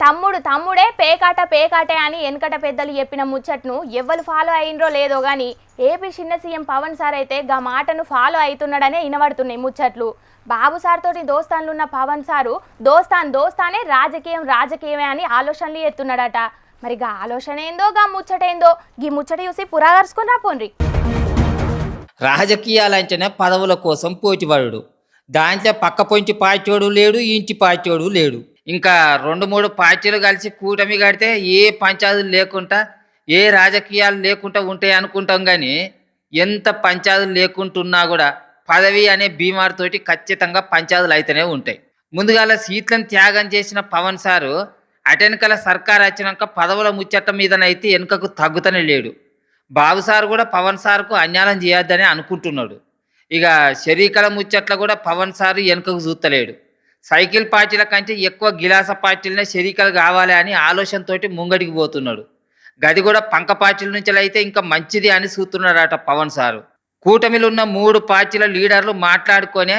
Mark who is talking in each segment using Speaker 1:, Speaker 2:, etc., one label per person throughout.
Speaker 1: తమ్ముడే పేకాట పేకాటే అని వెనకట పెద్దలు చెప్పిన ముచ్చట్ను ఎవ్వరు ఫాలో అయినరో లేదో గాని ఏపీ చిన్న సీఎం పవన్ సార్ అయితే గా మాటను ఫాలో అవుతున్నాడనే వినబడుతున్నాయి ముచ్చట్లు. బాబు సార్ తోటి దోస్తాన్లున్న పవన్ సారు దోస్తానే రాజకీయమే అని ఆలోచనలు ఎత్తున్నాడట. మరి గా ఆలోచన ఏందో గా ముచ్చటేందో గీ ముచ్చట చూసి పురాగరుసుకొని రాపోండ్రి.
Speaker 2: రాజకీయాలంటేనే పదవుల కోసం పోటీపడు. దాంట్లో పక్క పొంచి పార్టీడు లేడు, ఇంటి పార్టీడు లేడు. ఇంకా 2-3 పార్టీలు కలిసి కూటమి కడితే ఏ పంచాయతీలు లేకుండా ఏ రాజకీయాలు లేకుండా ఉంటాయి అనుకుంటాం. కానీ ఎంత పంచాయతీలు లేకుంటున్నా కూడా పదవి అనే బీమారితోటి ఖచ్చితంగా పంచాయతీలు అయితేనే ఉంటాయి. ముందుగాల సీట్లను త్యాగం చేసిన పవన్ సారు అటెనకల సర్కార్ వచ్చినాక పదవుల ముచ్చట మీదనైతే వెనుకకు తగ్గుతూనే లేడు. బాబు సార్ కూడా పవన్ సార్కు అన్యాయం చేయొద్దని అనుకుంటున్నాడు. ఇక షరీకల ముచ్చట్ల కూడా పవన్ సార్ వెనుకకు చూస్తలేడు. సైకిల్ పార్టీల కంటే ఎక్కువ గిలాస పార్టీలనే షరీకలు కావాలి అని ఆలోచనతోటి ముంగడికి పోతున్నాడు. గది కూడా పంక పార్టీల నుంచి అయితే ఇంకా మంచిది అని చూస్తున్నాడట పవన్ సారు. కూటమిలో ఉన్న 3 పార్టీల లీడర్లు మాట్లాడుకొనే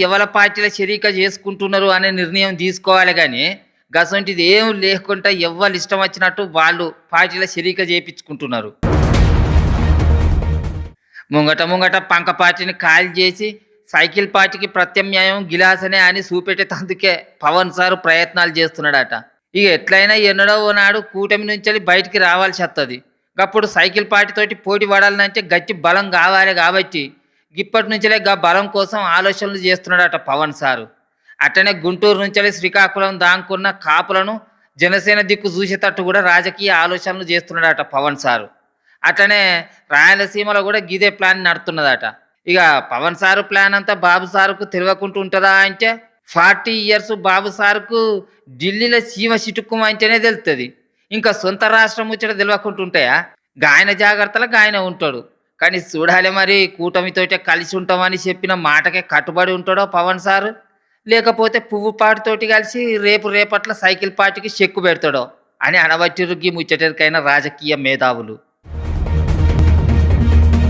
Speaker 2: ఎవరి పార్టీల షరీక చేసుకుంటున్నారు అనే నిర్ణయం తీసుకోవాలి. కానీ గసంటిది ఏం లేకుండా ఎవరు ఇష్టం వచ్చినట్టు వాళ్ళు పార్టీల షరీక చేయించుకుంటున్నారు. ముంగట పంక పార్టీని ఖాళీ చేసి సైకిల్ పార్టీకి ప్రత్యామ్నాయం గిలాసనే అని చూపెట్టేందుకే పవన్ సారు ప్రయత్నాలు చేస్తున్నాడట. ఇక ఎట్లయినా ఎన్నడో నాడు కూటమి నుంచి బయటికి రావాల్సి వస్తుంది. అప్పుడు సైకిల్ పార్టీతోటి పోటీ పడాలంటే గట్టి బలం కావాలి. కాబట్టి ఇప్పటి నుంచే గా బలం కోసం ఆలోచనలు చేస్తున్నాడట పవన్ సారు. అట్లనే గుంటూరు నుంచి శ్రీకాకుళం దాంకున్న కాపులను జనసేన దిక్కు చూసేటట్టు కూడా రాజకీయ ఆలోచనలు చేస్తున్నాడట పవన్ సారు. అట్లనే రాయలసీమలో కూడా గిదే ప్లాన్ నడుతున్నదట. ఇక పవన్ సారు ప్లాన్ అంతా బాబు సారుకు తెలియకుండా ఉంటుందా అంటే 40 ఇయర్స్ బాబు సారుకు ఢిల్లీలో సీమ చిటుక్కుమ అంటేనే తెలుస్తుంది. ఇంకా సొంత రాష్ట్రం ముచ్చట తెలియకుండా ఉంటాయా? గాయన జాగ్రత్తలకు ఆయన ఉంటాడు. కానీ చూడాలి మరి కూటమితోటే కలిసి ఉంటామని చెప్పిన మాటకే కట్టుబడి ఉంటాడో పవన్ సారు, లేకపోతే పువ్వు పాటితోటి కలిసి రేపట్ల సైకిల్ పార్టీకి చెక్కు పెడతాడో అని అనబట్టిరుగ్గి ముచ్చటరికైన రాజకీయ మేధావులు.